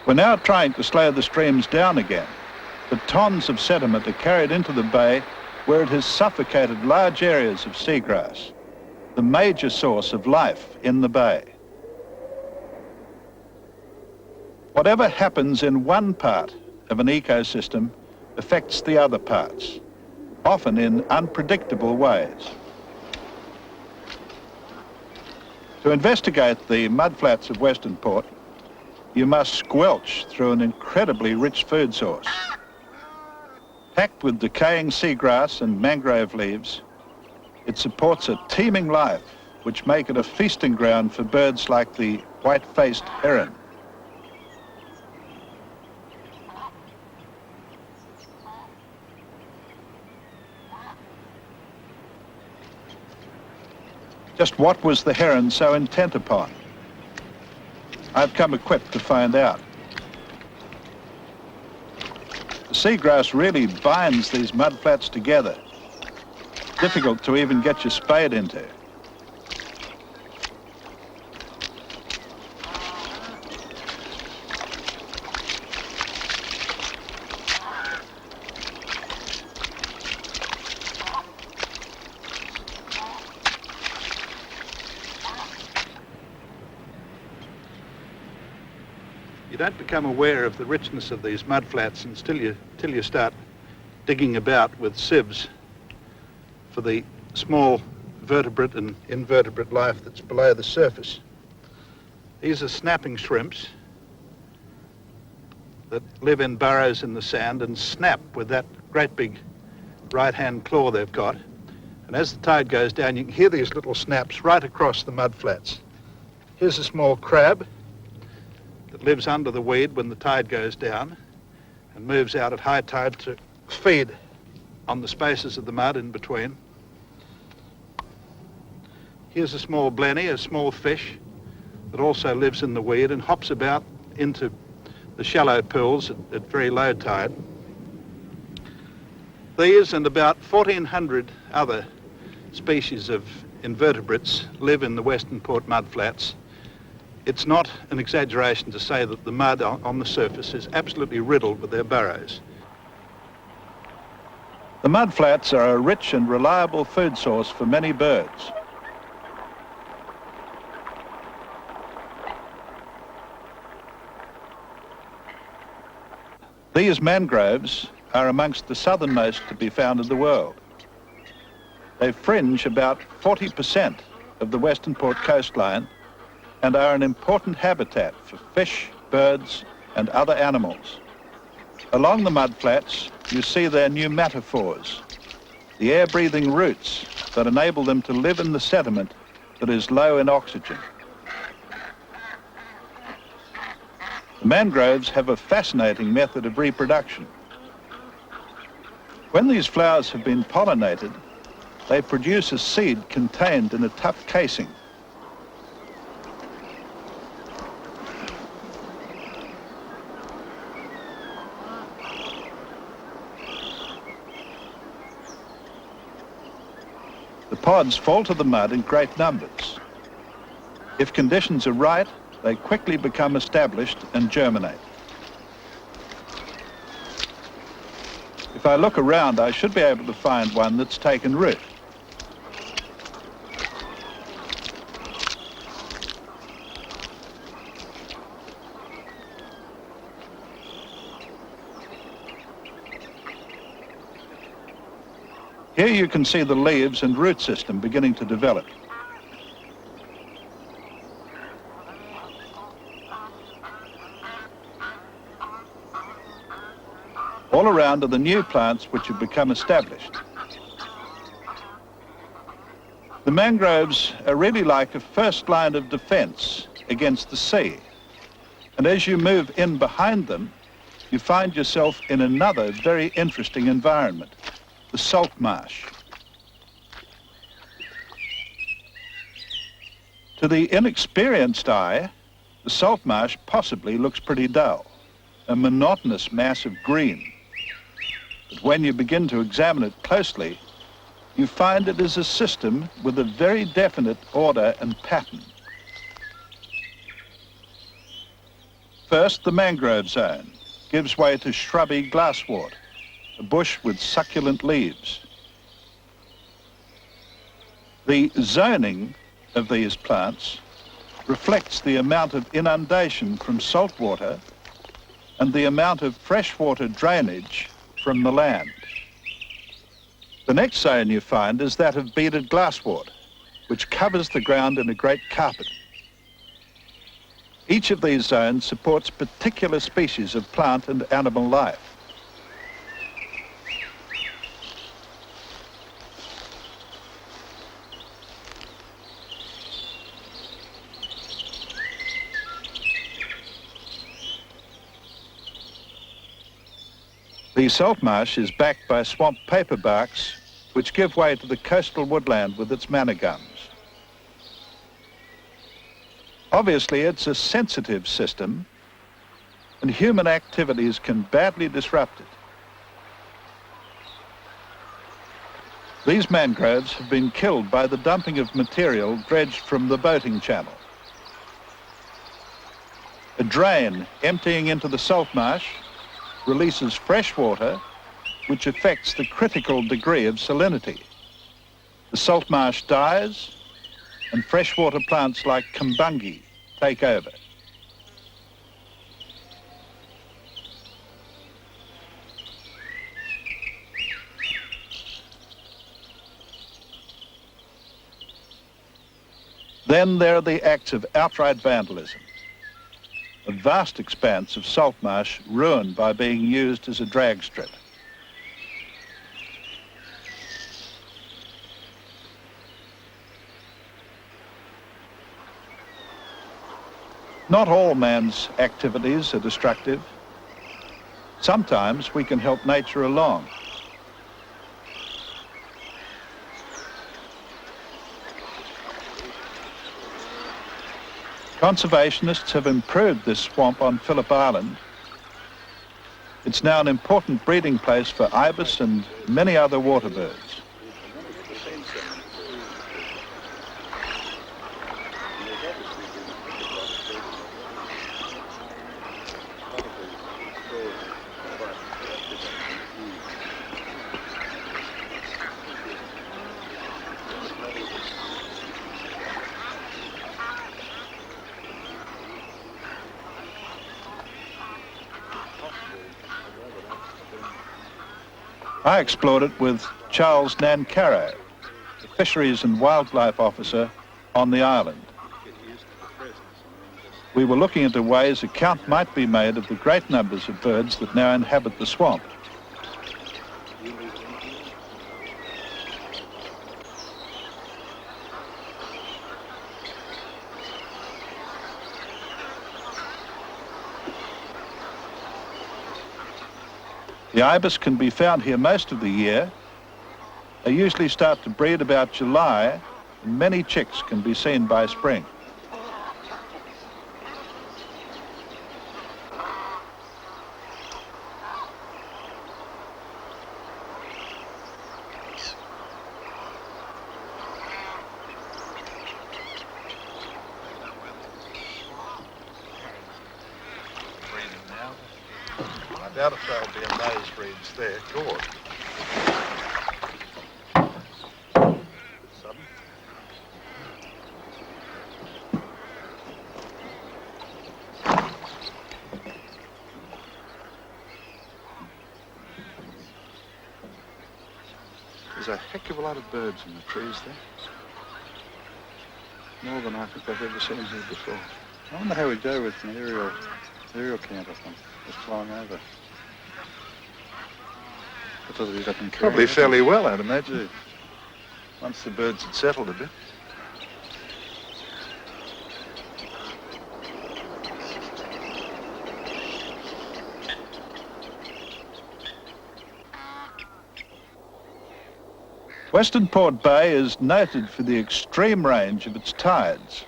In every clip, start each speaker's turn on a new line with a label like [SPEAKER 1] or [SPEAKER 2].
[SPEAKER 1] We're now trying to slow the streams down again, but tons of sediment are carried into the bay where it has suffocated large areas of seagrass, the major source of life in the bay. Whatever happens in one part of an ecosystem affects the other parts, often in unpredictable ways. To investigate the mudflats of Western Port, you must squelch through an incredibly rich food source. Packed with decaying seagrass and mangrove leaves, it supports a teeming life which make it a feasting ground for birds like the white-faced heron. Just what was the heron so intent upon? I've come equipped to find out. The seagrass really binds these mudflats together. Difficult to even get your spade into. You don't become aware of the richness of these mudflats until you start digging about with sieves for the small vertebrate and invertebrate life that's below the surface. These are snapping shrimps that live in burrows in the sand and snap with that great big right-hand claw they've got. And as the tide goes down, you can hear these little snaps right across the mudflats. Here's a small crab that lives under the weed when the tide goes down and moves out at high tide to feed on the spaces of the mud in between. Here's a small blenny, a small fish that also lives in the weed and hops about into the shallow pools at very low tide. These and about 1,400 other species of invertebrates live in the Western Port mudflats. It's not an exaggeration to say that the mud on the surface is absolutely riddled with their burrows. The mudflats are a rich and reliable food source for many birds. These mangroves are amongst the southernmost to be found in the world. They fringe about 40% of the Western Port coastline and are an important habitat for fish, birds, and other animals. Along the mudflats, you see their pneumatophores, the air-breathing roots that enable them to live in the sediment that is low in oxygen. The mangroves have a fascinating method of reproduction. When these flowers have been pollinated, they produce a seed contained in a tough casing. The pods fall to the mud in great numbers. If conditions are right, they quickly become established and germinate. If I look around, I should be able to find one that's taken root. Here you can see the leaves and root system beginning to develop. All around are the new plants which have become established. The mangroves are really like a first line of defense against the sea. And as you move in behind them, you find yourself in another very interesting environment, the salt marsh. To the inexperienced eye, the salt marsh possibly looks pretty dull, a monotonous mass of green. But when you begin to examine it closely, you find it is a system with a very definite order and pattern. First, the mangrove zone gives way to shrubby glasswort, a bush with succulent leaves. The zoning of these plants reflects the amount of inundation from salt water and the amount of freshwater drainage from the land. The next zone you find is that of beaded glasswort, which covers the ground in a great carpet. Each of these zones supports particular species of plant and animal life. The salt marsh is backed by swamp paperbarks, which give way to the coastal woodland with its manna gums. Obviously, it's a sensitive system, and human activities can badly disrupt it. These mangroves have been killed by the dumping of material dredged from the boating channel. A drain emptying into the salt marsh releases fresh water, which affects the critical degree of salinity. The salt marsh dies, and freshwater plants like kumbungi take over. Then there are the acts of outright vandalism. A vast expanse of salt marsh ruined by being used as a drag strip. Not all man's activities are destructive. Sometimes we can help nature along. Conservationists have improved this swamp on Phillip Island. It's now an important breeding place for ibis and many other water birds. I explored it with Charles Nancaro, the Fisheries and Wildlife Officer on the island. We were looking into ways account might be made of the great numbers of birds that now inhabit the swamp. The ibis can be found here most of the year. They usually start to breed about July, and many chicks can be seen by spring. I doubt if there'll be a nose reeds there. Good. Sudden. There's a heck of a lot of birds in the trees there. More than I think I've ever seen here before.
[SPEAKER 2] I wonder how we go with an aerial camp or something, just flying over.
[SPEAKER 1] Probably fairly well, I'd imagine, once the birds had settled a bit. Western Port Bay is noted for the extreme range of its tides,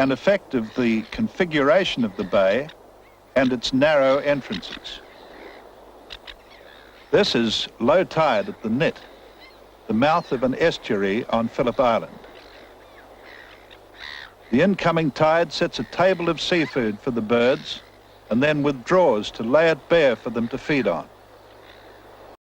[SPEAKER 1] an effect of the configuration of the bay and its narrow entrances. This is low tide at the Nit, the mouth of an estuary on Phillip Island. The incoming tide sets a table of seafood for the birds and then withdraws to lay it bare for them to feed on.